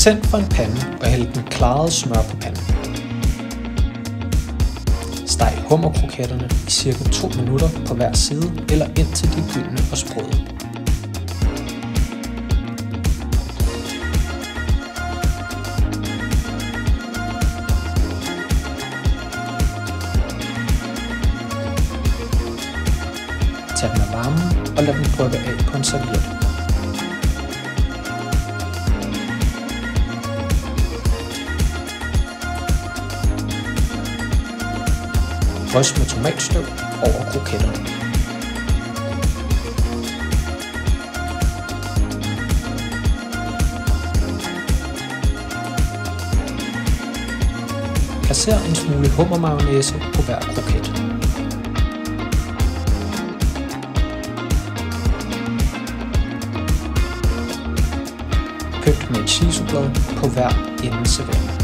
Tænd for en pande og hæld den klarede smør på panden. Steg hummerkroketterne i cirka 2 minutter på hver side eller indtil de er gyldne og sprøde. Tag dem af varmen og lad dem dryppe af på en serviet. Drys med tomatstøv over kroketterne. Placer en smule hummermayonnaise på hver kroket. Pynt med et shisoblad på hver ende servering.